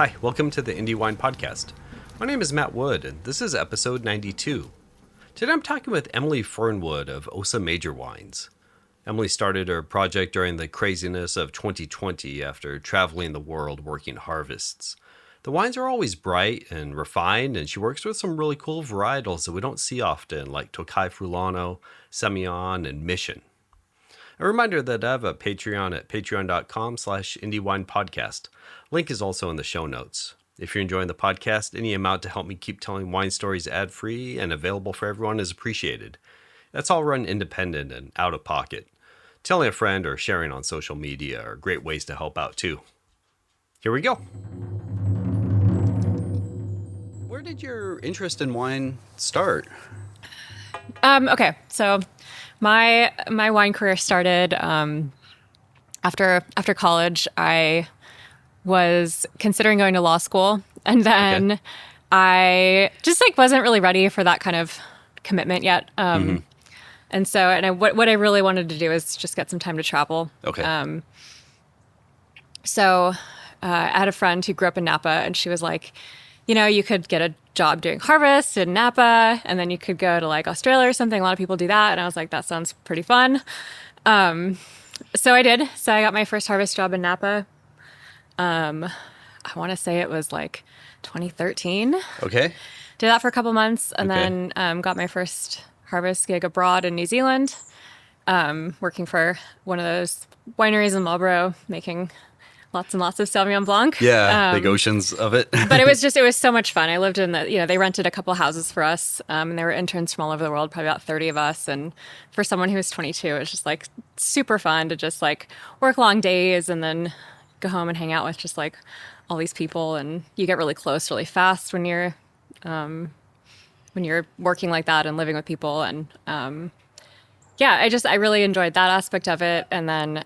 Hi, welcome to the Indie Wine Podcast. My name is Matt Wood, and this is episode 92. Today I'm talking with Emily Fernwood of Osa Major Wines. Emily started her project during the craziness of 2020 after traveling the world working harvests. The wines are always bright and refined, and she works with some really cool varietals that we don't see often, like Tokai Fulano, Semillon, and Mission. A reminder that I have a Patreon at patreon.com/IndieWinePodcast. Link is also in the show notes. If you're enjoying the podcast, any amount to help me keep telling wine stories ad-free and available for everyone is appreciated. That's all run independent and out of pocket. Telling a friend or sharing on social media are great ways to help out too. Here we go. Where did your interest in wine start? Okay, so my wine career started after college. I was considering going to law school, and then I just wasn't really ready for that kind of commitment yet. And so, what I really wanted to do is just get some time to travel. Okay. So I had a friend who grew up in Napa, and she was like, you could get a job doing harvest in Napa, and then you could go to Australia or something. A lot of people do that. And I was like, that sounds pretty fun. So I did. So I got my first harvest job in Napa. I want to say it was 2013. Okay. Did that for a couple months, and then got my first harvest gig abroad in New Zealand, working for one of those wineries in Marlborough, making lots and lots of Sauvignon Blanc. Yeah, big oceans of it. But it was so much fun. I lived in they rented a couple houses for us, and there were interns from all over the world, probably about 30 of us. And for someone who was 22, it was just super fun to just work long days and then go home and hang out with just all these people. And you get really close really fast when you're working like that and living with people. And I really enjoyed that aspect of it. And then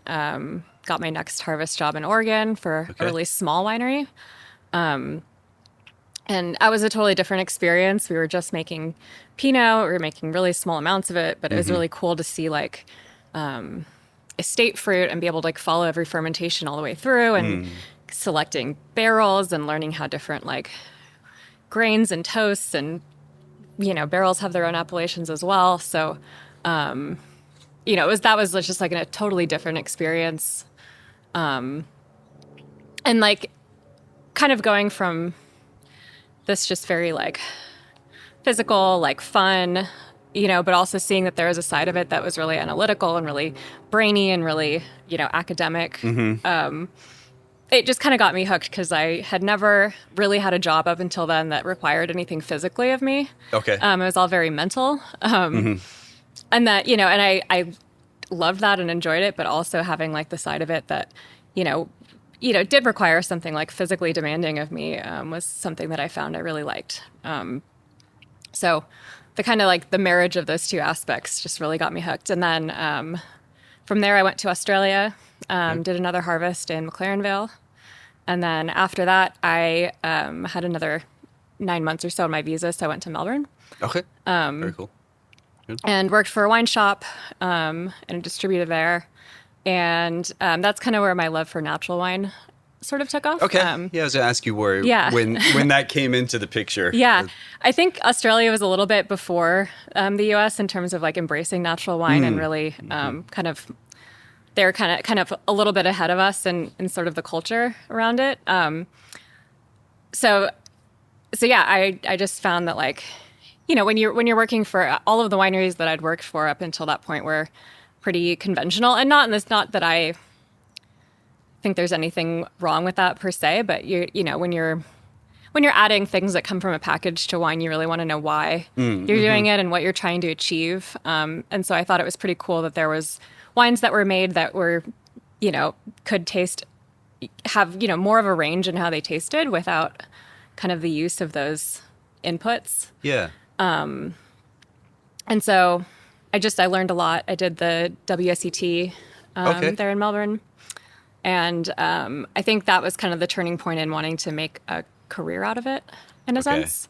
got my next harvest job in Oregon for a really small winery. And that was a totally different experience. We were just making Pinot. We were making really small amounts of it, but it was really cool to see estate fruit and be able to follow every fermentation all the way through and selecting barrels and learning how different grains and toasts and, barrels have their own appellations as well. So, that was just a totally different experience. And kind of going from this just very physical, fun, but also seeing that there was a side of it that was really analytical and really brainy and really, academic. It just kind of got me hooked because I had never really had a job up until then that required anything physically of me. Okay. It was all very mental. And that, and I loved that and enjoyed it, but also having the side of it that, did require something physically demanding of me was something that I found I really liked. So the kind of the marriage of those two aspects just really got me hooked. And then from there I went to Australia, did another harvest in McLaren Vale. And then after that I had another 9 months or so on my visa, so I went to Melbourne. Okay. Very cool. Good. And worked for a wine shop and a distributor there. And that's kind of where my love for natural wine sort of took off. Okay. I was going to ask you when that came into the picture. Yeah. I think Australia was a little bit before the U.S. in terms of embracing natural wine and really they're kind of a little bit ahead of us in sort of the culture around it. So yeah, I just found that when you're working for all of the wineries that I'd worked for up until that point were pretty conventional, and not that I think there's anything wrong with that per se, but when you're adding things that come from a package to wine, you really want to know why you're doing it and what you're trying to achieve. And so I thought it was pretty cool that there was wines that were made that were, could have more of a range in how they tasted without kind of the use of those inputs. Yeah. And so I learned a lot. I did the WSET there in Melbourne. And I think that was kind of the turning point in wanting to make a career out of it, in a sense.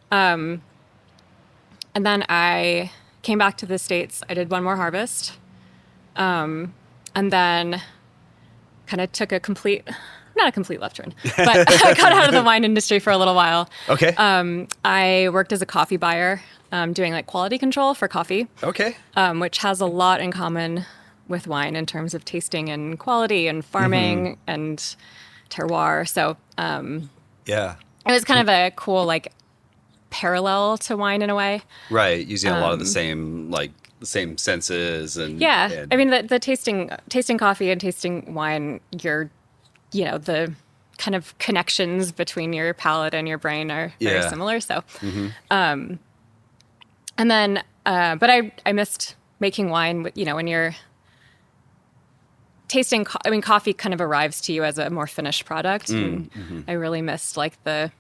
And then I came back to the States. I did one more harvest. And then kind of took a complete not a complete left turn, but I got out of the wine industry for a little while. Okay. I worked as a coffee buyer, doing like quality control for coffee, Okay. which has a lot in common with wine in terms of tasting and quality and farming and terroir. So Yeah. it was kind of a cool like parallel to wine in a way. Right. Using a lot of the same senses and Yeah. and- I mean, the tasting coffee and tasting wine, the kind of connections between your palate and your brain are very Yeah. similar. So, and then, but I missed making wine, when you're tasting, coffee kind of arrives to you as a more finished product. And I really missed like the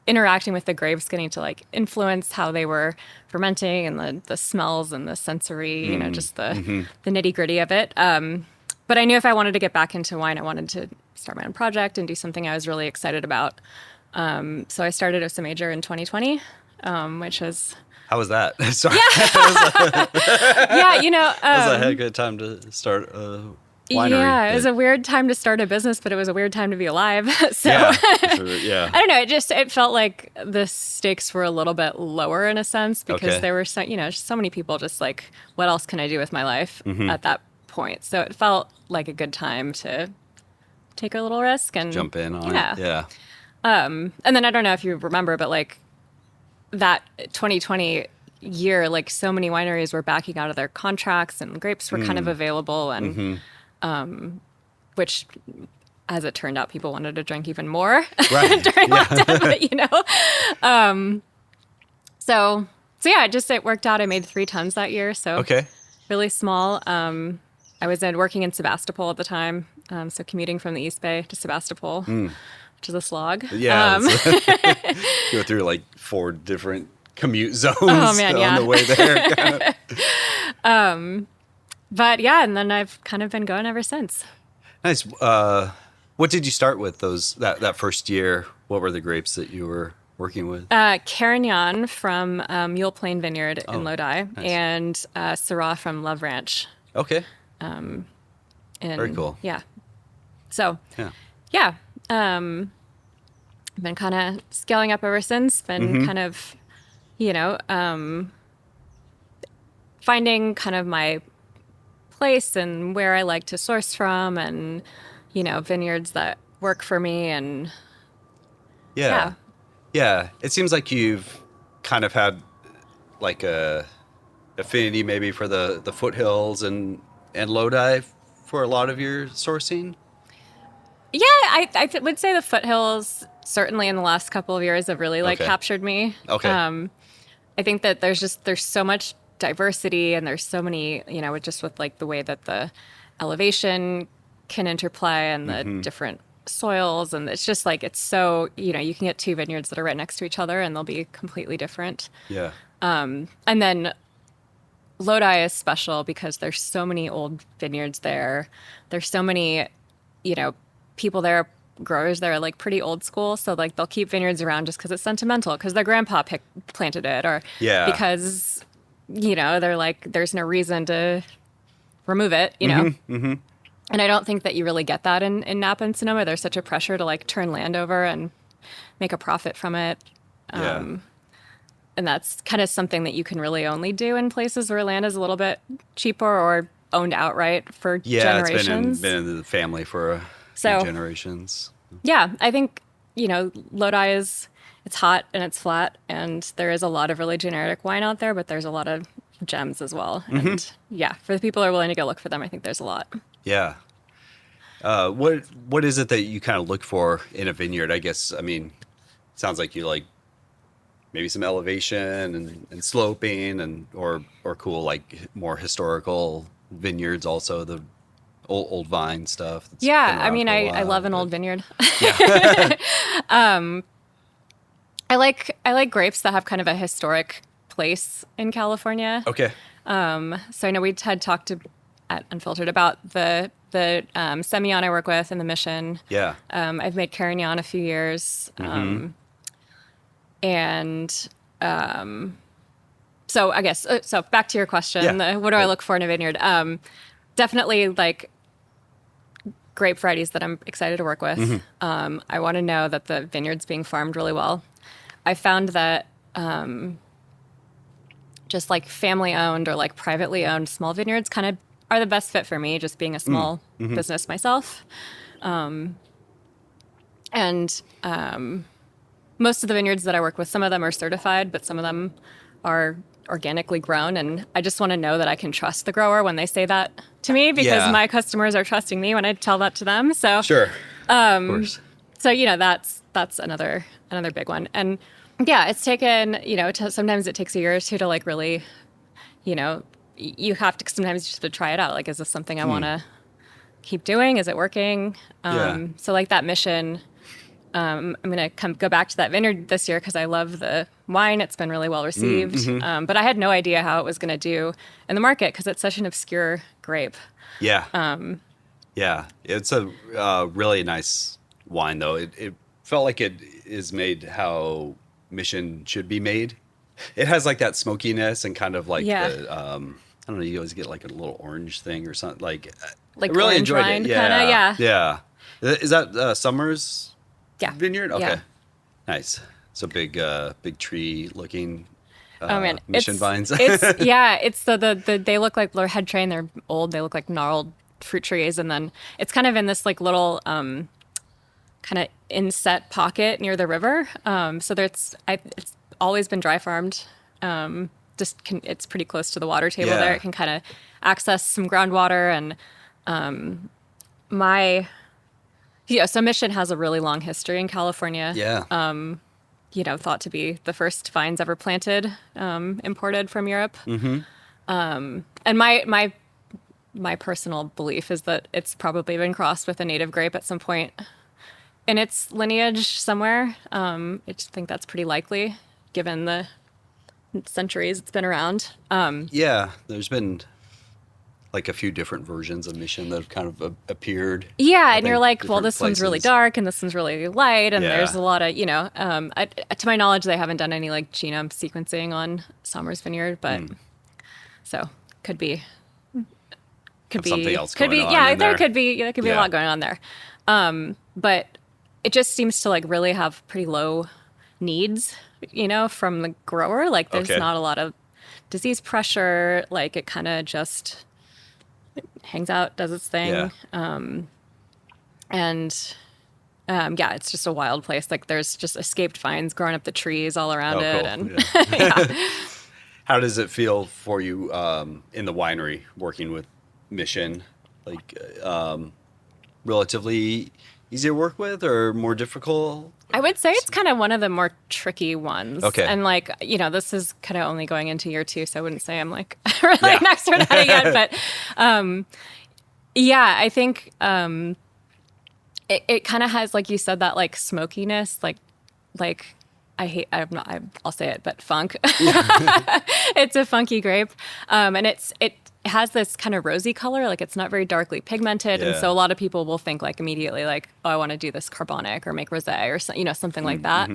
interacting with the grapes, getting to like influence how they were fermenting and the smells and the sensory, just the nitty gritty of it. But I knew if I wanted to get back into wine, I wanted to start my own project and do something I was really excited about. So I started Osa Major in 2020, which was... How was that? Sorry. Yeah, That was a good time to start a winery. Yeah, it was a weird time to start a business, but it was a weird time to be alive. So Yeah, sure, yeah. I don't know. It felt like the stakes were a little bit lower in a sense because Okay. there were so many people just like, what else can I do with my life at that point? So it felt like a good time to take a little risk and Jump in on Yeah. it. Yeah. And then I don't know if you remember, but like that 2020 year, like so many wineries were backing out of their contracts and grapes were kind of available and which as it turned out, people wanted to drink even more Right. during lockdown, but so yeah, it worked out. I made 3 tons that year. So Okay. really small. I was working in Sebastopol at the time. So commuting from the East Bay to Sebastopol, which is a slog. Yeah. You go through like 4 different commute zones Oh, man, on yeah. the way there. Kind of. But yeah, and then I've kind of been going ever since. Nice. What did you start with that first year? What were the grapes that you were working with? Carignan from Mule Plain Vineyard in Lodi, nice. and Syrah from Love Ranch. Okay. In, Very cool. Yeah. So, Yeah. yeah. Been kind of scaling up ever since. Been kind of, finding kind of my place and where I like to source from and, vineyards that work for me. And Yeah. Yeah. It seems like you've kind of had like a affinity maybe for the foothills and Lodi for a lot of your sourcing. yeah, I would say the foothills certainly in the last couple of years have really Okay. captured me. Okay. I think that there's so much diversity and there's so many, with like the way that the elevation can interplay and the different soils. And it's just like, it's so, you can get 2 vineyards that are right next to each other and they'll be completely different. Yeah. And then Lodi is special because there's so many old vineyards there. There's so many, people there, growers there are like pretty old school. So like they'll keep vineyards around just because it's sentimental, because their grandpa planted it, or Yeah. because, they're like, there's no reason to remove it, And I don't think that you really get that in Napa and Sonoma. There's such a pressure to like turn land over and make a profit from it. Yeah. And that's kind of something that you can really only do in places where land is a little bit cheaper or owned outright for Yeah. generations. It's been in the family for a So- few generations. Yeah, I think, Lodi it's hot and it's flat, and there is a lot of really generic wine out there, but there's a lot of gems as well. And yeah, for the people who are willing to go look for them, I think there's a lot. Yeah. What is it that you kind of look for in a vineyard? I guess, I mean, it sounds like you like maybe some elevation and sloping or cool, like more historical vineyards, also the old vine stuff. That's Yeah, been I around mean, for a I while, love an but- old vineyard. Yeah. I like grapes that have kind of a historic place in California. Okay. So I know we had talked at Unfiltered about the Semillon I work with and the Mission. Yeah. I've made Carignan a few years. So I guess, so back to your question, Yeah. what do I look for in a vineyard? Definitely like grape varieties that I'm excited to work with. I want to know that the vineyard's being farmed really well. I found that just like family owned or like privately owned small vineyards kind of are the best fit for me, just being a small business myself. And most of the vineyards that I work with, some of them are certified, but some of them are organically grown. And I just want to know that I can trust the grower when they say that to me, because my customers are trusting me when I tell that to them. So Sure. Of course. so, that's another big one. And yeah, it's taken, sometimes it takes a year or two to like really, you have to sometimes just to try it out. Like, is this something I want to keep doing? Is it working? So like that mission, I'm going to go back to that vineyard this year because I love the wine. It's been really well received. But I had no idea how it was going to do in the market because it's such an obscure grape. Yeah. Yeah. It's a really nice wine, though. It felt like it is made how Mission should be made. It has like that smokiness and kind of like the, I don't know, you always get like a little orange thing or something. Like I really orange enjoyed rind it. Yeah. kinda, Yeah. Is that Summers vineyard? Okay. Yeah. Nice. It's a big tree looking Oh man, Mission vines. It's they look like their head tray and they're old. They look like gnarled fruit trees, and then it's kind of in this like little kind of inset pocket near the river. So it's always been dry farmed. It's pretty close to the water table there. It can kind of access some groundwater, and so Mission has a really long history in California. Yeah. Thought to be the first vines ever planted, imported from Europe. And my personal belief is that it's probably been crossed with a native grape at some point in its lineage somewhere. I just think that's pretty likely, given the centuries it's been around. There's been like a few different versions of Mission that have kind of appeared. Yeah, and you're like, well, this one's really dark and this one's really light, and there's a lot of, to my knowledge, they haven't done any like genome sequencing on Somers Vineyard, but so could be something else could going be on yeah in there there. could be a lot going on there, but it just seems to like really have pretty low needs, from the grower. Like there's not a lot of disease pressure. Like it kind of just hangs out, does its thing. It's just a wild place. Like there's just escaped vines growing up the trees all around it. Cool. And How does it feel for you in the winery working with Mission? Like relatively easy to work with or more difficult? I would say it's kind of one of the more tricky ones. Okay. And like, this is kind of only going into year 2, so I wouldn't say I'm like really an expert at it yet. But I think it kind of has, like you said, that like smokiness, like I'll say it, but funk. It's a funky grape. And it has this kind of rosy color, like it's not very darkly pigmented. And so a lot of people will think like immediately like, oh, I want to do this carbonic or make rosé or something like that.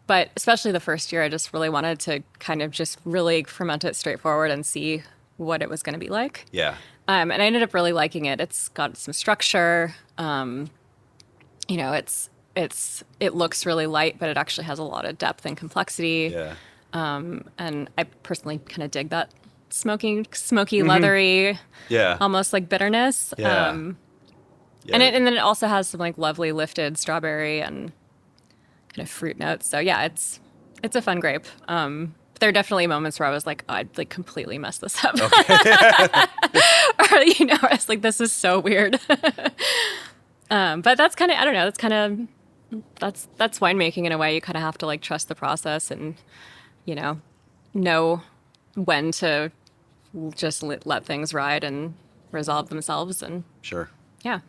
But especially the first year, I just really wanted to kind of just really ferment it straightforward and see what it was going to be like. Yeah. And I ended up really liking it. It's got some structure. It looks really light, but it actually has a lot of depth and complexity. Yeah. And I personally kind of dig that smoky, leathery, almost like bitterness. And then it also has some like lovely lifted strawberry and kind of fruit notes. So yeah, it's a fun grape. There are definitely moments where I was like, oh, I'd like completely mess this up. Okay. Or, I was like, this is so weird. But that's kind of, I don't know, that's winemaking in a way. You kind of have to like trust the process and, know when to just let things ride and resolve themselves. And Sure. Yeah.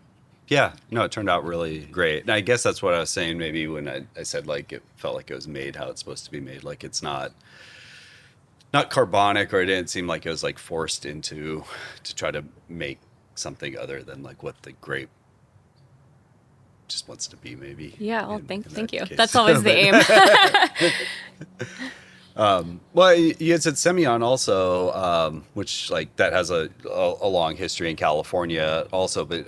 Yeah. No, it turned out really great. And I guess that's what I was saying maybe when I said like it felt like it was made how it's supposed to be made. Like it's not carbonic, or it didn't seem like it was like forced into to try to make something other than like what the grape just wants to be maybe. Yeah. Well, thank you. Case. That's always the aim. Well, you had said Semillon also, which like that has a long history in California also. But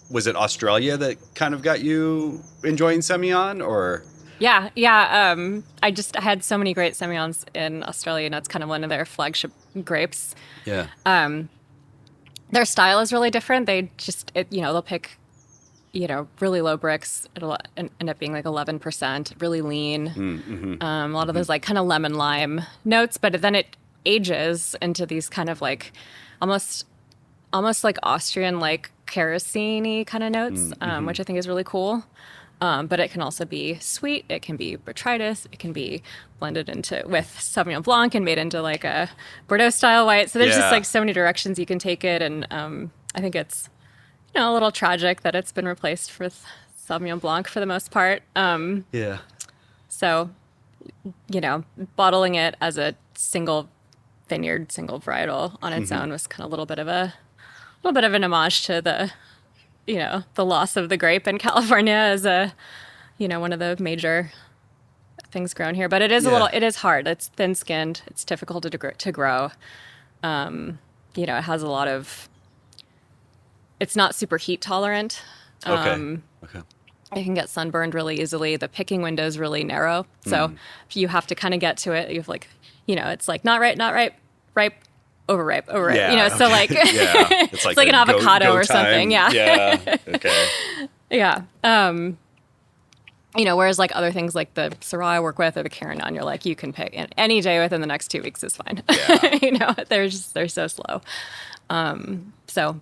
was it Australia that kind of got you enjoying Semillon, or? Yeah, yeah. I had so many great Semillons in Australia, and that's kind of one of their flagship grapes. Yeah. Their style is really different. They'll pick, really low bricks. It'll end up being like 11%, really lean. A lot of those like kind of lemon lime notes, but then it ages into these kind of like almost like Austrian like kerosene-y kind of notes, which I think is really cool. But it can also be sweet. It can be botrytis. It can be blended with Sauvignon Blanc and made into like a Bordeaux style white. So there's just like so many directions you can take it. And I think it's, a little tragic that it's been replaced with Sauvignon Blanc for the most part. Yeah. So, bottling it as a single vineyard, single varietal on its own was kind of a little bit of an homage to the loss of the grape in California as one of the major things grown here. But it is hard. It's thin skinned. It's difficult to grow. It has a lot of, it's not super heat tolerant. Okay. It can get sunburned really easily. The picking window is really narrow. So you have to kind of get to it. You have like, it's like not ripe, overripe. Yeah. So like, yeah. It's like an avocado or time. something. Yeah. Yeah. Okay. Yeah. Whereas like other things like the Syrah I work with or the Carignan, you're like, you can pick any day within the next 2 weeks is fine. Yeah. They're so slow. So.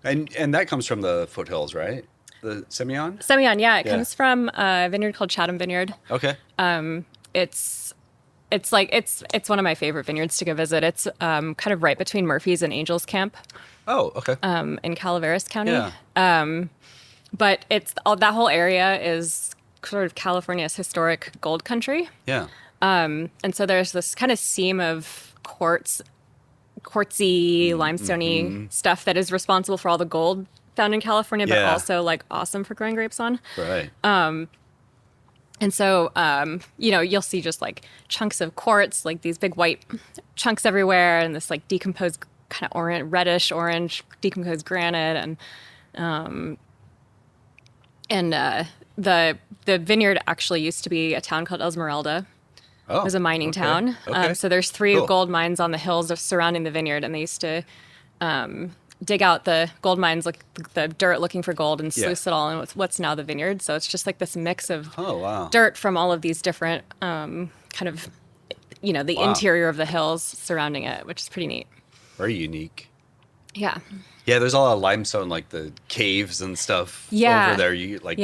And that comes from the foothills, right? The Semillon? Semillon, yeah. It comes from a vineyard called Chatham Vineyard. Okay. It's one of my favorite vineyards to go visit. It's kind of right between Murphy's and Angel's Camp. Oh, okay. In Calaveras County. Yeah. But that whole area is sort of California's historic gold country. Yeah. And so there's this kind of seam of quartzy, limestoney stuff that is responsible for all the gold found in California, but also like awesome for growing grapes on. Right. And so, you'll see just like chunks of quartz, like these big white chunks everywhere, and this like decomposed kind of reddish orange decomposed granite, and the vineyard actually used to be a town called Esmeralda. Oh, it was a mining town. Okay. So there's 3 gold mines on the hills surrounding the vineyard, and they used to dig out the gold mines, like the dirt looking for gold, and sluice it all in what's now the vineyard. So it's just like this mix of dirt from all of these different kind of, the interior of the hills surrounding it, which is pretty neat. Very unique. Yeah. Yeah, there's a lot of limestone, like the caves and stuff over there. You like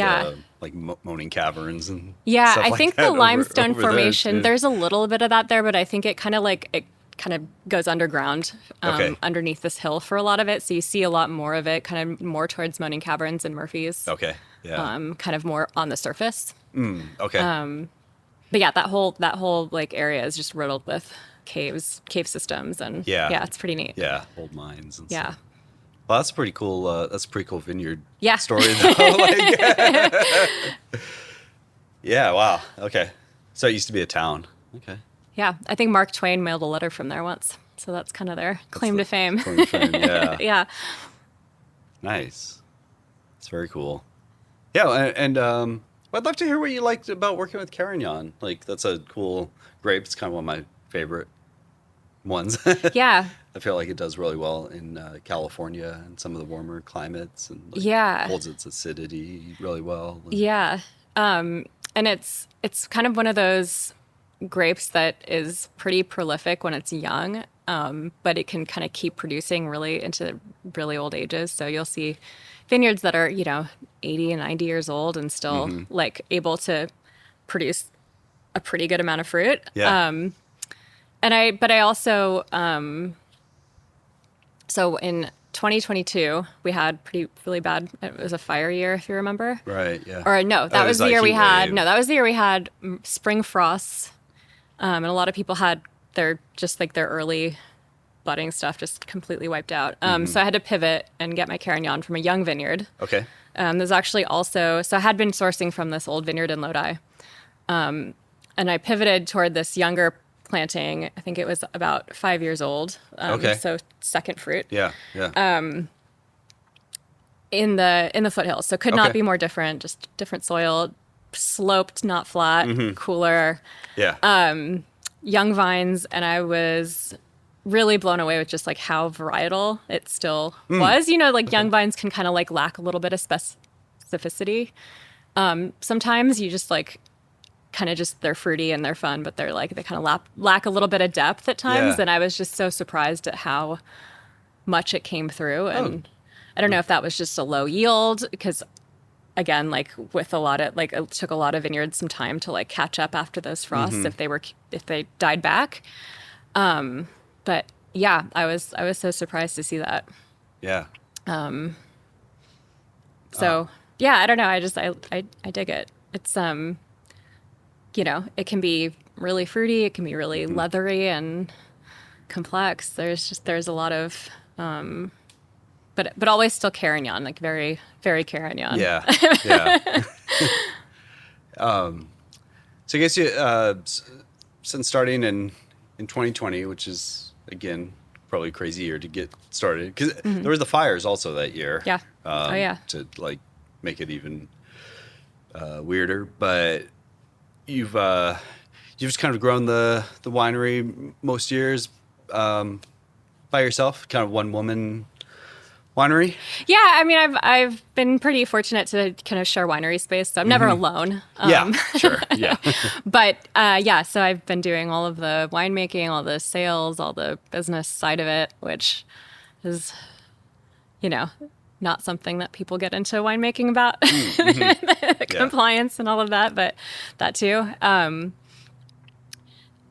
Moaning Caverns and stuff like I think that the limestone over formation, there's a little bit of that there, but I think it kind of goes underground underneath this hill for a lot of it. So you see a lot more of it, kind of more towards Moaning Caverns and Murphy's. Okay. Yeah. Kind of more on the surface. Okay. But yeah, that whole like area is just riddled with cave systems, and it's pretty neat. Yeah, old mines and stuff. Well, that's pretty cool. That's a pretty cool vineyard story, though. Yeah. Wow. Okay. So it used to be a town. Okay. Yeah, I think Mark Twain mailed a letter from there once, so that's kind of their claim to fame. Yeah. Yeah. Nice. It's very cool. Yeah, and I'd love to hear what you liked about working with Carignan. Like, that's a cool grape. It's kind of one of my favorite ones. Yeah. I feel like it does really well in California and some of the warmer climates, and holds its acidity really well. Yeah. And it's kind of one of those grapes that is pretty prolific when it's young, but it can kind of keep producing really into really old ages. So you'll see vineyards that are, 80 and 90 years old and still like able to produce a pretty good amount of fruit. Yeah. But I also, so in 2022, we had really bad, it was a fire year, if you remember. Right, yeah. Or no, that was the year we had, spring frosts. And a lot of people had their early budding stuff just completely wiped out. So I had to pivot and get my Carignan from a young vineyard. Okay. There's actually also, so I had been sourcing from this old vineyard in Lodi. I pivoted toward this younger planting. I think it was about 5 years old. Okay. So second fruit. Yeah. Yeah. In the foothills. So could not be more different, just different soil, sloped, not flat, cooler, Yeah. young vines. And I was really blown away with just like how varietal it still was. You know, like young vines can kind of like lack a little bit of specificity. Sometimes you just like kind of just, they're fruity and they're fun, but they're like, they kind of lack a little bit of depth at times. Yeah. And I was just so surprised at how much it came through. And I don't know if that was just a low yield, because again, like with a lot of, like it took a lot of vineyards some time to like catch up after those frosts if they died back. But yeah, I was so surprised to see that. Yeah. So yeah, I don't know. I dig it. It's, you know, it can be really fruity. It can be really leathery and complex. There's a lot of, but always still Carignan, like very, very Carignan. Yeah. Yeah. So I guess you, since starting in 2020, which is again probably a crazy year to get started, because there was the fires also that year. Yeah. Oh yeah. To like make it even weirder, but you've just kind of grown the winery most years by yourself, kind of one woman winery. Yeah, I mean, I've been pretty fortunate to kind of share winery space, so I'm never alone. Yeah, sure. Yeah. But yeah, so I've been doing all of the winemaking, all the sales, all the business side of it, which is, you know, not something that people get into winemaking about, compliance and all of that, but that too.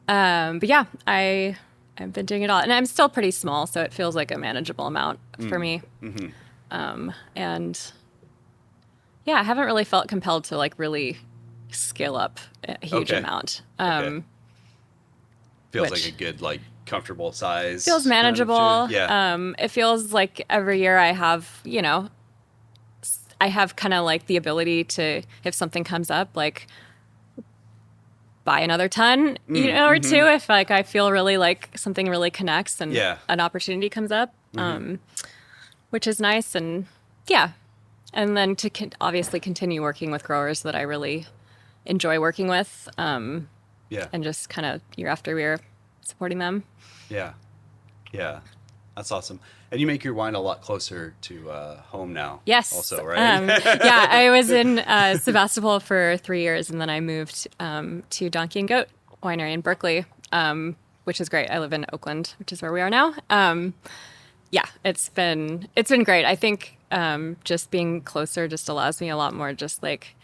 But yeah, I've been doing it all, and I'm still pretty small, so it feels like a manageable amount for me. And yeah, I haven't really felt compelled to like really scale up a huge amount. Feels like a good, like comfortable size. Feels manageable. Kind of yeah. It feels like every year I have, you know, I have kind of like the ability to, if something comes up, like buy another ton, you know, or two, if like I feel really like something really connects and an opportunity comes up, which is nice. And yeah, and then to obviously continue working with growers that I really enjoy working with, and just kind of year after year supporting them. Yeah, yeah, that's awesome. And you make your wine a lot closer to home now. Yes. Also, right? Yeah, I was in Sebastopol for 3 years, and then I moved to Donkey and Goat Winery in Berkeley, which is great. I live in Oakland, which is where we are now. Yeah, it's been great. I think just being closer just allows me a lot more just like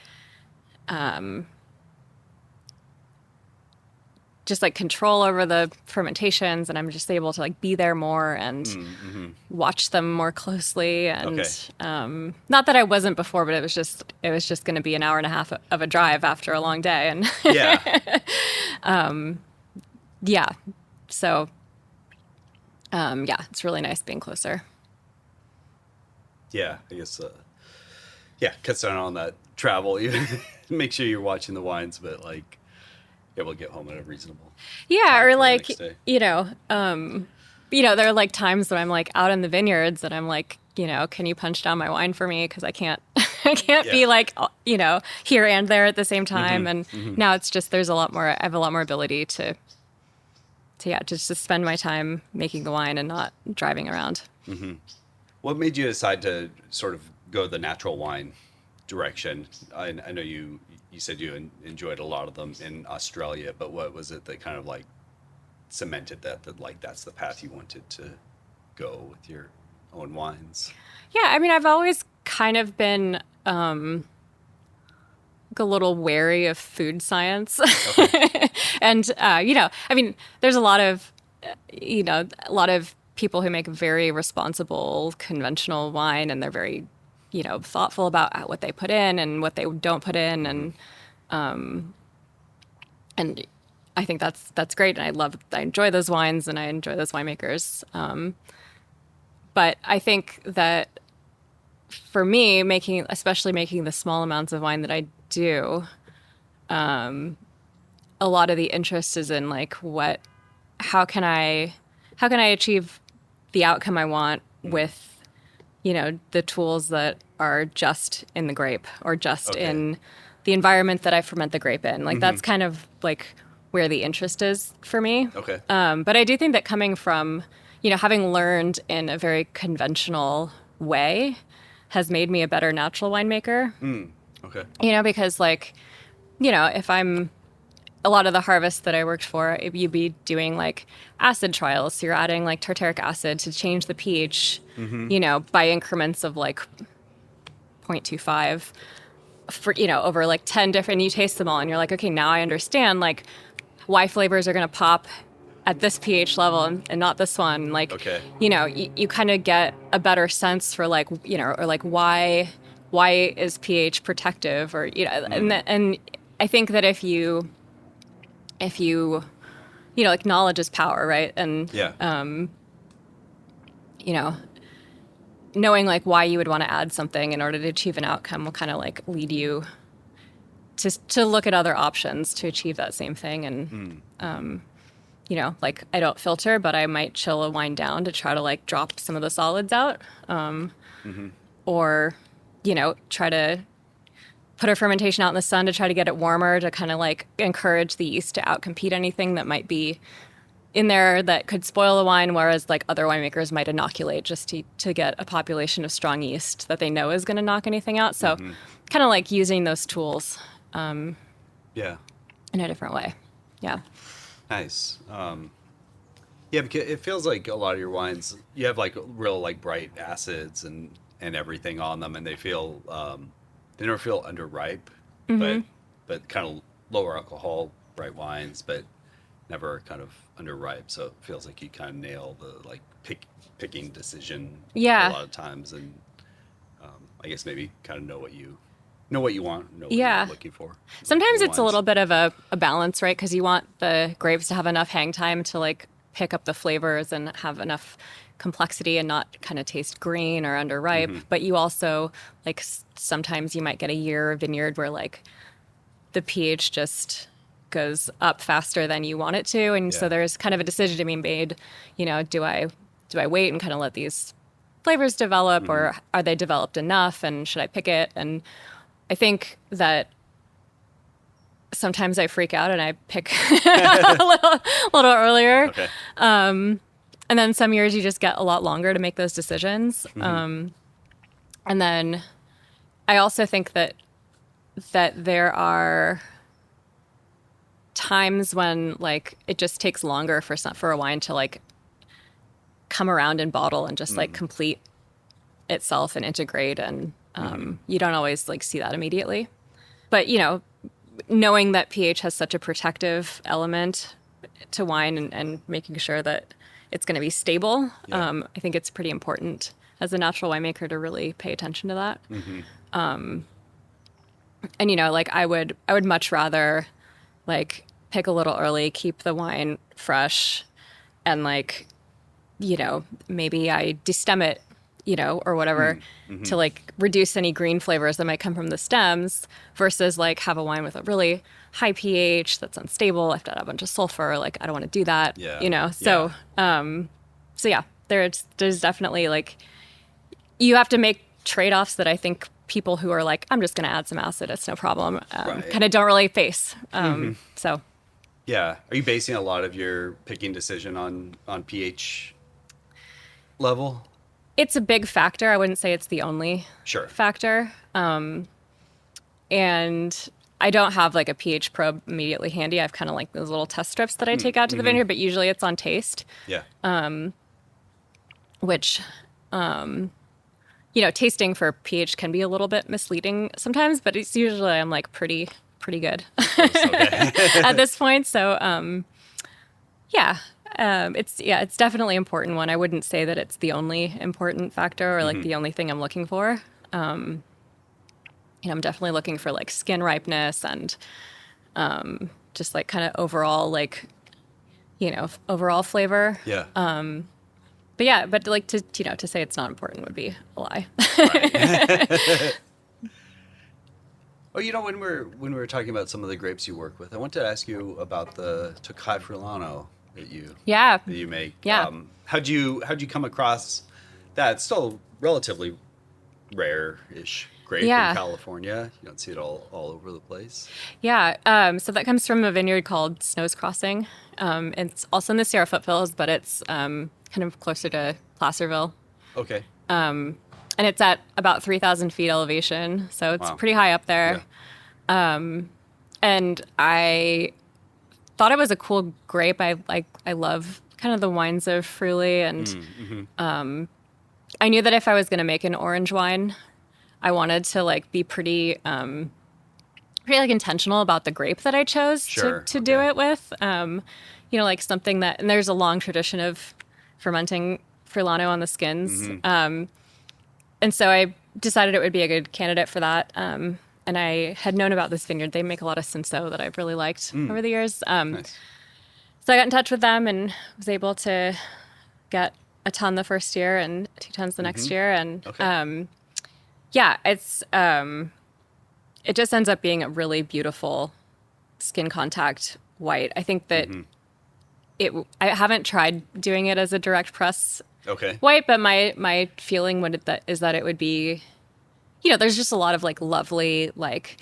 control over the fermentations, and I'm just able to like be there more and watch them more closely. And not that I wasn't before, but it was just going to be an hour and a half of a drive after a long day. And yeah, so yeah, it's really nice being closer. Yeah, I guess cuts down on that travel. Even make sure you're watching the wines, but like able to get home at a reasonable time or like you know, there are like times when I'm like out in the vineyards and I'm like, you know, can you punch down my wine for me, because I can't be like, you know, here and there at the same time. And now it's just I have a lot more ability to just to spend my time making the wine and not driving around. What made you decide to sort of go the natural wine direction? I know you said you enjoyed a lot of them in Australia, but what was it that kind of like cemented that like that's the path you wanted to go with your own wines? Yeah, I mean, I've always kind of been like a little wary of food science. And you know, I mean, there's a lot of people who make very responsible conventional wine, and they're very, you know, thoughtful about what they put in and what they don't put in, and I think that's great, and I enjoy those wines, and I enjoy those winemakers. But I think that for me, especially making the small amounts of wine that I do, a a lot of the interest is in like how can I achieve the outcome I want with, the tools that are just in the grape or just in the environment that I ferment the grape in. Like that's kind of like where the interest is for me. Okay. But I do think that coming from, having learned in a very conventional way has made me a better natural winemaker. Okay. Because like, if I'm a lot of the harvests that I worked for, you'd be doing like acid trials. So you're adding like tartaric acid to change the pH, by increments of like 0.25 for, over like 10 different, you taste them all and you're like, okay, now I understand like why flavors are going to pop at this pH level and not this one. Like, you kind of get a better sense for like, or like why is pH protective or, and I think that if you, like knowledge is power, right? And, knowing like why you would want to add something in order to achieve an outcome will kind of like lead you to look at other options to achieve that same thing. And, like I don't filter, but I might chill a wine down to try to like drop some of the solids out. Or, try to put a fermentation out in the sun to try to get it warmer to kind of like encourage the yeast to outcompete anything that might be in there that could spoil the wine, whereas like other winemakers might inoculate just to get a population of strong yeast that they know is going to knock anything out. So kind of like using those tools in a different way. Yeah. Nice. Yeah, because it feels like a lot of your wines, you have like real like bright acids and everything on them, and they feel they never feel underripe, but kind of lower alcohol bright wines, but never kind of underripe. So it feels like you kind of nail the like picking decision a lot of times, and I guess maybe kind of know what you want, know what you're looking for. Sometimes it's a little bit of a balance, right? Because you want the grapes to have enough hang time to like pick up the flavors and have enough complexity and not kind of taste green or underripe. But you also like sometimes you might get a year vineyard where like the pH just goes up faster than you want it to, and so there's kind of a decision to be made. Do I wait and kind of let these flavors develop, or are they developed enough, and should I pick it? And I think that sometimes I freak out and I pick a little earlier. Okay. And then some years you just get a lot longer to make those decisions. And then I also think that there are times when like it just takes longer for a wine to like come around in bottle and just like complete itself and integrate, and you don't always like see that immediately. But knowing that pH has such a protective element to wine and making sure that it's going to be stable, I think it's pretty important as a natural winemaker to really pay attention to that. And like I would much rather like pick a little early, keep the wine fresh, and like maybe I destem it, or whatever, to like reduce any green flavors that might come from the stems, versus like have a wine with a really high pH that's unstable. I have to add a bunch of sulfur. Like I don't want to do that. So yeah, there's definitely like you have to make trade-offs that I think people who are like, I'm just going to add some acid, it's no problem, kind of don't really face. So. Yeah. Are you basing a lot of your picking decision on pH level? It's a big factor. I wouldn't say it's the only factor. And I don't have like a pH probe immediately handy. I have kind of like those little test strips that I take out to the vineyard, but usually it's on taste. Yeah. Which, tasting for pH can be a little bit misleading sometimes, but it's usually I'm like pretty good at this point. So, it's definitely important one. I wouldn't say that it's the only important factor or like the only thing I'm looking for. I'm definitely looking for like skin ripeness and just like kind of overall like, overall flavor. Yeah. But like to say it's not important would be a lie. Right. Oh, when we were talking about some of the grapes you work with, I wanted to ask you about the Tokai Furlano Yeah. that you make. Yeah. How'd you come across that? It's still relatively rare-ish grape in Yeah. California. You don't see it all over the place. Yeah. So that comes from a vineyard called Snow's Crossing. It's also in the Sierra Foothills, but it's kind of closer to Placerville. Okay. And it's at about 3,000 feet elevation. So it's Wow. pretty high up there. Yeah. And I thought it was a cool grape. I love kind of the wines of Fruly. And I knew that if I was going to make an orange wine, I wanted to like be pretty like intentional about the grape that I chose to do it with. Like something that, and there's a long tradition of fermenting Furlano on the skins. And so I decided it would be a good candidate for that. And I had known about this vineyard. They make a lot of Cinsault that I've really liked over the years. Nice. So I got in touch with them and was able to get a ton the first year and 2 tons the next year. And it's it just ends up being a really beautiful skin contact white. I think that I haven't tried doing it as a direct press white, but my feeling is that it would be, there's just a lot of like lovely, like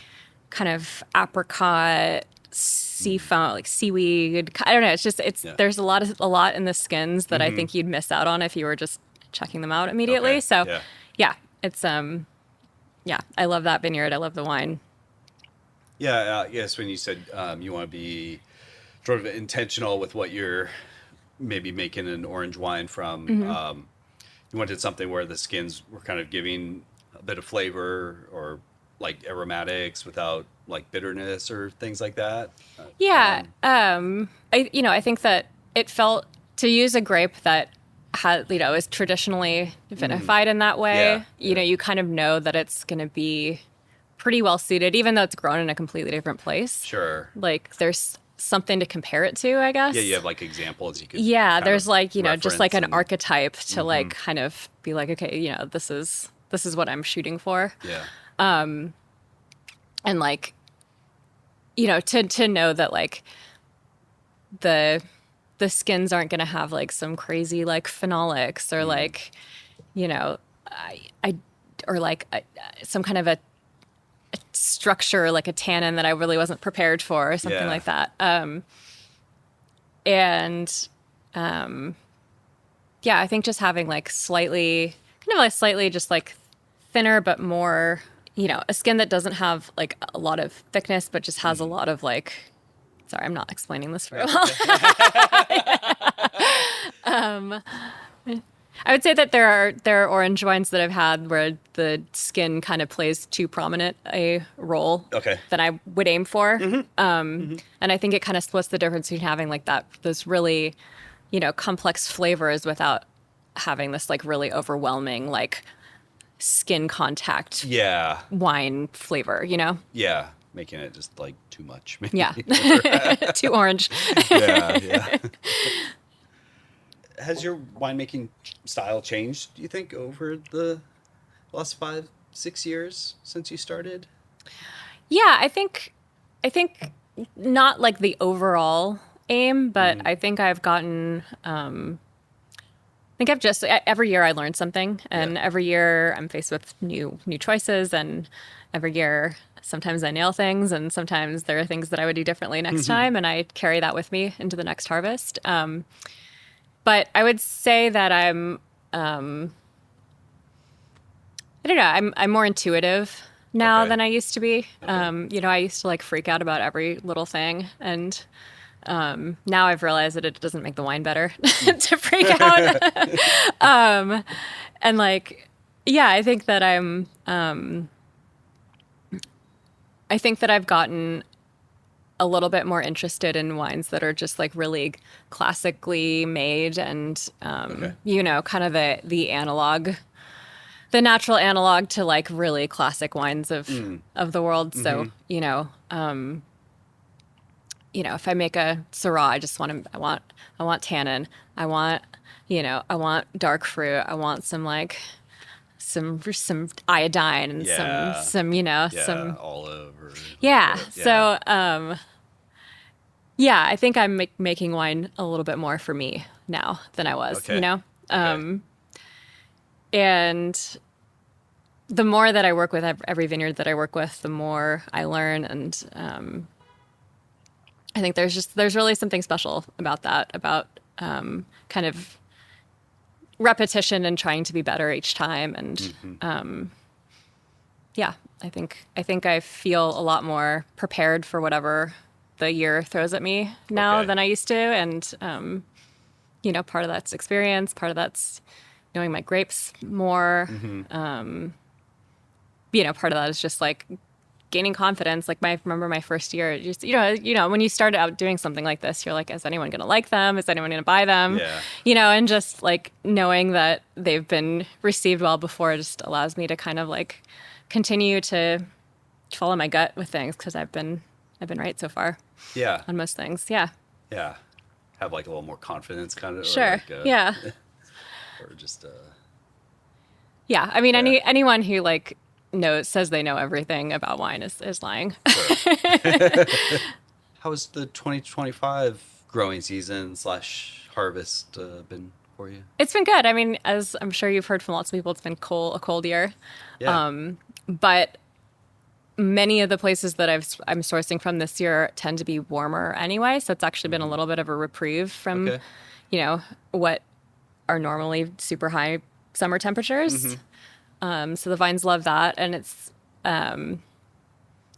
kind of apricot, seafoam, like seaweed. I don't know. It's just, there's a lot in the skins that I think you'd miss out on if you were just checking them out immediately. Okay. So it's, I love that vineyard. I love the wine. Yeah. Yes. When you said you want to be sort of intentional with what you're maybe making an orange wine from, you wanted something where the skins were kind of giving a bit of flavor or like aromatics without like bitterness or things like that. I think that it felt to use a grape that had, is traditionally vinified in that way. You kind of know that it's going to be pretty well suited, even though it's grown in a completely different place. Sure. Like there's something to compare it to, I guess. Yeah, you have like examples you could. There's like, just like an archetype to like Mm-hmm. kind of be like, okay, this is what I'm shooting for. Yeah. And like, to know that like the skins aren't going to have like some crazy like phenolics or like, some kind of a structure, like a tannin that I really wasn't prepared for or something like that. I think just having like slightly just like thinner, but more, a skin that doesn't have like a lot of thickness, but just has a lot of like, sorry, I'm not explaining this very well. I would say that there are orange wines that I've had where the skin kind of plays too prominent a role that I would aim for. And I think it kind of splits the difference between having like those really, complex flavors without having this like really overwhelming like skin contact wine flavor, Yeah. Making it just like too much. Maybe. Yeah. Too orange. Yeah. Has your winemaking style changed, do you think, over the last 5-6 years since you started? Yeah, I think not like the overall aim, but I think I've gotten every year I learn something, and every year I'm faced with new choices, and every year sometimes I nail things, and sometimes there are things that I would do differently next time, and I carry that with me into the next harvest. But I would say that I'm more intuitive now than I used to be. I used to like freak out about every little thing, and now I've realized that it doesn't make the wine better to freak out. And like, I think that I think that I've gotten a little bit more interested in wines that are just like really classically made and, kind of the analog, the natural analog to like really classic wines of the world. So, if I make a Syrah, I want tannin. I want dark fruit. I want some some iodine and Yeah. some Yeah, some olive. Or, yeah. yeah. So yeah, I think I'm making wine a little bit more for me now than I was, Okay. Okay. and the more that I work with every vineyard that I work with, the more I learn, and I think there's really something special about that, about kind of repetition and trying to be better each time. And yeah, I think I feel a lot more prepared for whatever the year throws at me now Okay. than I used to. And part of that's experience, part of that's knowing my grapes more. Part of that is just like gaining confidence. Like remember my first year, just when you start out doing something like this, you're like, is anyone going to like them? Is anyone going to buy them? Yeah. And just like knowing that they've been received well before just allows me to kind of like continue to follow my gut with things, because I've been right so far Yeah. on most things. Yeah. Yeah. Have like a little more confidence, kind of. Sure. Or like, Yeah. Or just. Yeah. I mean, Yeah. anyone who like says they know everything about wine is lying. Sure. How has the 2025 growing season / harvest been for you? It's been good. I mean, as I'm sure you've heard from lots of people, it's been a cold year. Yeah. But many of the places that I'm sourcing from this year tend to be warmer anyway. So it's actually been a little bit of a reprieve from, Okay. What are normally super high summer temperatures. So the vines love that. And it's,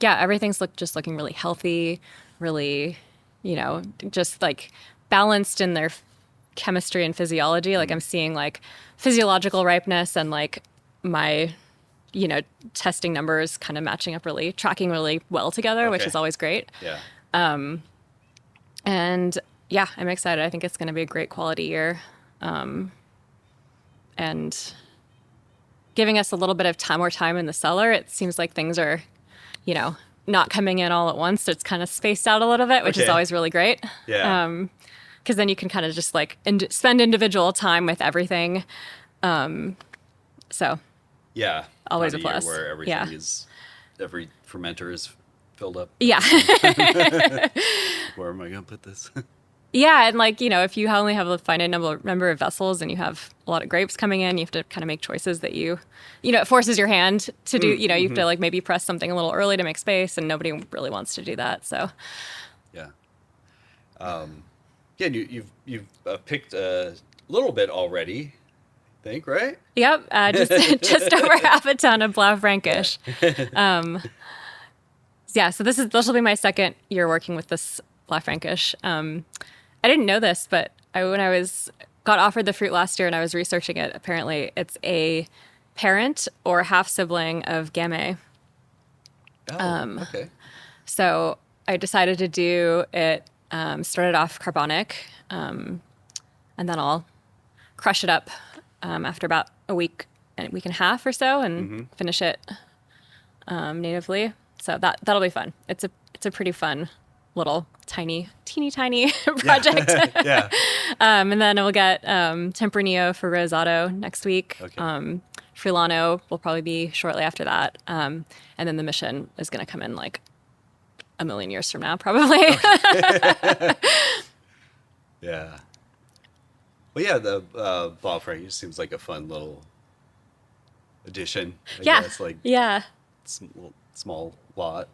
everything's just looking really healthy, really, just like balanced in their chemistry and physiology. Like I'm seeing like physiological ripeness and like my, testing numbers kind of tracking really well together, which Okay. is always great. Yeah. And yeah, I'm excited. I think it's going to be a great quality year. And giving us a little bit of more time in the cellar. It seems like things are, not coming in all at once. So it's kind of spaced out a little bit, which is Okay. always really great. Yeah. Because then you can kind of just like spend individual time with everything. So Yeah. Always Not a plus. Year where everything Yeah. every fermenter is filled up. yeah. Where am I going to put this? Yeah, and like, if you only have a finite number of vessels and you have a lot of grapes coming in, you have to kind of make choices that it forces your hand to do, you have to like maybe press something a little early to make space, and nobody really wants to do that. So Yeah. Yeah, and you've picked a little bit already, I think, right? yep, just over half a ton of Blau Frankish. Yeah, so this will be my second year working with this Blau Frankish. I didn't know this, but when I got offered the fruit last year and I was researching it, apparently it's a parent or half sibling of Gamay. Oh, okay. So I decided to do it, started off carbonic, and then I'll crush it up after about a week and a half or so, and finish it natively. So that'll be fun. It's a pretty fun little teeny tiny project. Yeah. And then we'll get Tempranillo for Rosato next week. Okay. Frilano will probably be shortly after that. And then the Mission is going to come in like a million years from now, probably. Yeah. Well, yeah, the Blau Frankish seems like a fun little addition. I guess, like Yeah. small lot.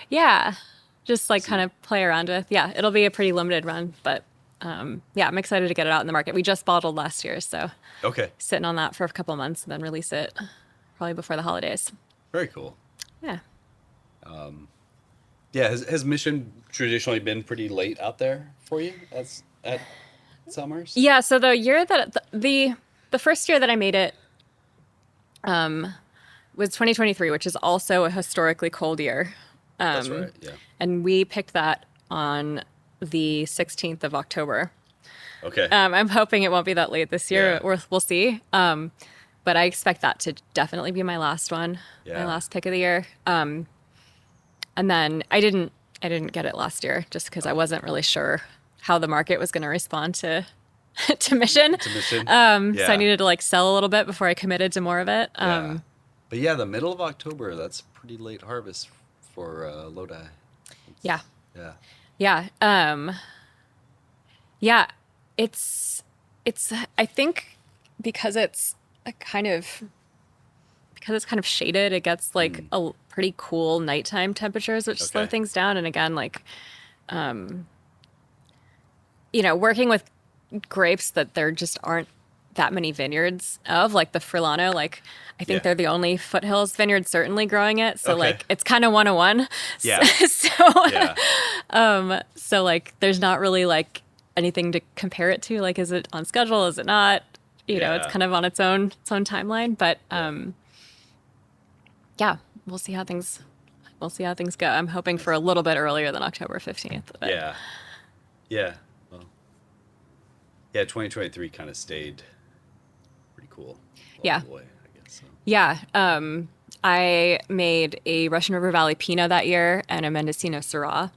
Yeah. Just like kind of play around with. Yeah. It'll be a pretty limited run, but yeah, I'm excited to get it out in the market. We just bottled last year, so Okay. sitting on that for a couple months and then release it probably before the holidays. Very cool. Yeah. Yeah, has Mission traditionally been pretty late out there for you at Summers? Yeah, so the year that the first year that I made it was 2023, which is also a historically cold year. That's right. Yeah. And we picked that on the 16th of October. Okay. I'm hoping it won't be that late this year. Yeah. We'll see. But I expect that to definitely be my last one, Yeah. my last pick of the year. And then I didn't get it last year just because I wasn't really sure how the market was going to respond to to mission. To mission. So I needed to like sell a little bit before I committed to more of it. Yeah. But yeah, the middle of October, that's pretty late harvest for Lodi. Yeah. Yeah. Yeah. Yeah. It's I think because it's kind of shaded, it gets like a pretty cool nighttime temperatures, which slow things down. And again, like, working with grapes that there just aren't that many vineyards of, like the Furlano, like I think they're the only foothills vineyard certainly growing it. So like it's kind of 101. Yeah. So like there's not really like anything to compare it to. Like, is it on schedule? Is it not? It's kind of on its own timeline. But we'll see how things go. I'm hoping for a little bit earlier than October 15th. But. Yeah. Well, 2023 kind of stayed pretty cool. All the way, I guess. So. Yeah. I made a Russian River Valley Pinot that year and a Mendocino Syrah.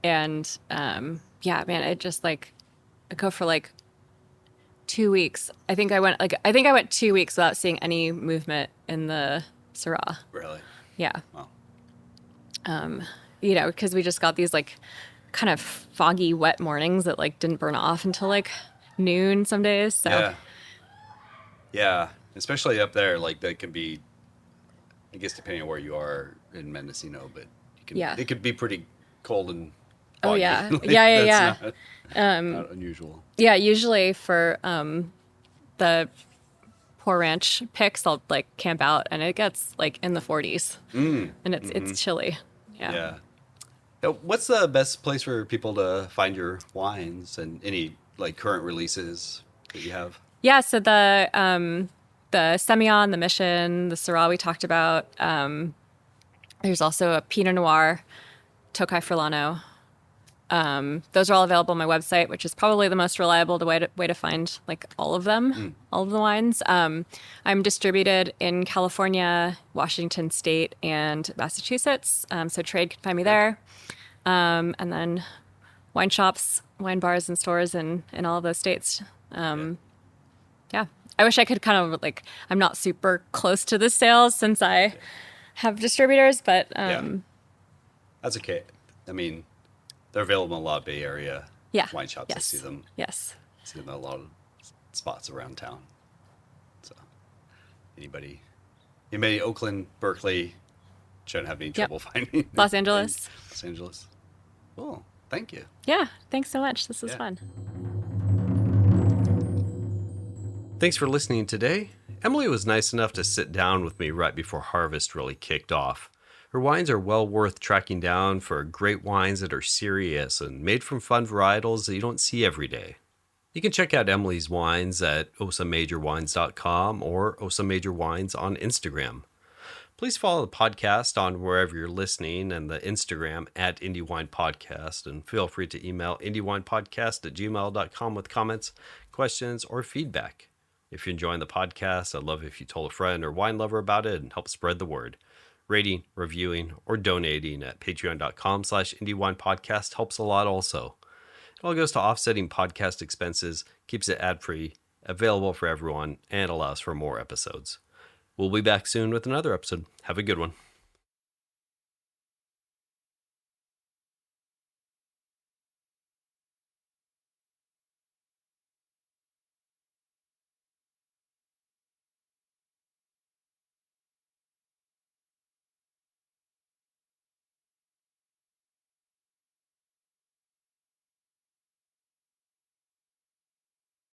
And man, it just like I go for like 2 weeks. I think I went 2 weeks without seeing any movement in the Syrah. Really? Yeah. Wow. Because we just got these like kind of foggy, wet mornings that like didn't burn off until like noon some days. So yeah, especially up there, like that can be, I guess depending on where you are in Mendocino, but it could be pretty cold and foggy. Oh yeah. Like, yeah. Not unusual. Yeah, usually for the Poor Ranch picks, I'll like camp out and it gets like in the 40s. And it's chilly. Yeah. What's the best place for people to find your wines and any like current releases that you have? Yeah, so the Semillon, the Mission, the Syrah we talked about. There's also a Pinot Noir, Tokai Furlano. Those are all available on my website, which is probably the most reliable way to find like all of them, all of the wines. I'm distributed in California, Washington State, and Massachusetts. So trade can find me there. And then wine shops, wine bars, and stores in all of those states. Yeah. I wish I could kind of like, I'm not super close to the sales since I have distributors, but that's okay. I mean, they're available in a lot of Bay Area wine shops. Yes. I see them. Yes. See them at a lot of spots around town. So anybody, Oakland, Berkeley, shouldn't have any trouble finding. Los Angeles. Los Angeles. Cool. Thank you. Yeah. Thanks so much. This was fun. Thanks for listening today. Emily was nice enough to sit down with me right before harvest really kicked off. Her wines are well worth tracking down for great wines that are serious and made from fun varietals that you don't see every day. You can check out Emily's wines at osamajorwines.com or osamajorwines on Instagram. Please follow the podcast on wherever you're listening and the Instagram at IndieWinePodcast, and feel free to email IndieWinePodcast@gmail.com with comments, questions, or feedback. If you're enjoying the podcast, I'd love if you told a friend or wine lover about it and help spread the word. Rating, reviewing, or donating at patreon.com/IndieWinePodcast helps a lot also. It all goes to offsetting podcast expenses, keeps it ad-free, available for everyone, and allows for more episodes. We'll be back soon with another episode. Have a good one.